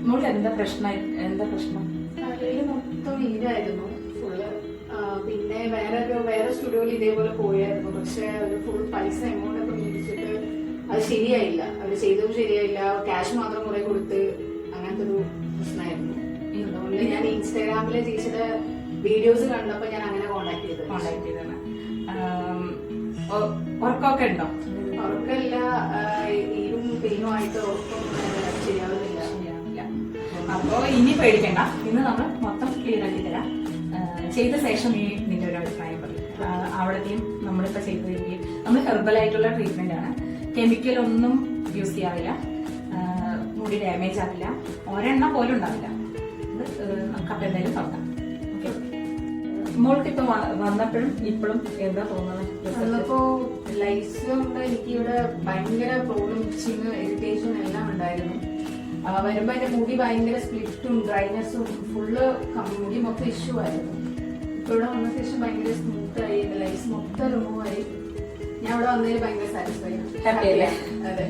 മോൾക്ക് എന്താ പ്രശ്നം? തലയിൽ മൊത്തം നീരായിരുന്നു ഫുള്ള്. പിന്നെ വേറെ സ്റ്റുഡിയോയിൽ ഇതേപോലെ പോയായിരുന്നു. പക്ഷെ ഒരു ഫുൾ പൈസ എമൗണ്ട് ഒക്കെ മേടിച്ചിട്ട് അത് ശരിയായില്ല. അവര് ചെയ്തതും ശരിയായില്ല. ക്യാഷ് മാത്രം കുറെ കൊടുത്ത് അങ്ങനത്തെ ഒരു പ്രശ്നമായിരുന്നു. അതുകൊണ്ട് ഞാൻ ഇൻസ്റ്റാഗ്രാമിലെ ചേച്ചിയുടെ വീഡിയോസ് കണ്ടപ്പോ ഞാൻ അങ്ങനെ കോണ്ടാക്ട് ചെയ്തതാണ്. ഉറക്കമൊക്കെ ഉണ്ടോ? ഉറക്കമില്ല, ഈരും പെയിനുമായിട്ട് ഉറക്കം ശരിയാവുന്നില്ല. അപ്പോ ഇനി പേടിക്കണ്ട, ഇന്ന് നമ്മൾ മൊത്തം ക്ലിയർ ആക്കി തരാം. ചെയ്ത ശേഷം ഈ നിന്റെ ഒരു അഭിപ്രായം പറയും. അവിടത്തെയും നമ്മളിപ്പോ ചെയ്തിരിക്കും. നമ്മൾ ഹെർബൽ ആയിട്ടുള്ള ട്രീറ്റ്മെന്റ് ആണ്. കെമിക്കൽ ഒന്നും യൂസ് ചെയ്യാറില്ല. മുടി ഡാമേജ് ആവില്ല. ഒരെണ്ണം പോലും ഉണ്ടാവില്ല. നമുക്ക് എന്തായാലും നോക്കാം. മോൾക്ക് ഇപ്പൊ വന്നപ്പോഴും ഇപ്പോഴും എന്താ തോന്നുന്നത്? വന്നപ്പോ ലൈസ് കൊണ്ട് എനിക്ക് ഇവിടെ ഭയങ്കര പ്രോബ്ലം, ഇച്ചിങ്, ഇറിറ്റേഷൻ എല്ലാം ഉണ്ടായിരുന്നു. വരുമ്പോ എന്റെ മുടി ഭയങ്കര സ്പ്ലിറ്റും ഡ്രൈനെസ്സും ഫുള്ള് മുടി മൊത്തം ഇഷ്യൂ ആയിരുന്നു. ഇപ്പൊ ഇവിടെ വന്ന ശേഷം ഭയങ്കര സ്മൂത്ത് ആയി, ലൈസ് മൊത്തം റിമൂവ് ആയി. ഞാൻ ഇവിടെ വന്നതിൽ ഭയങ്കര സാറ്റിസ്ഫൈഡ്. ഹാപ്പി അല്ലേ? അതെ.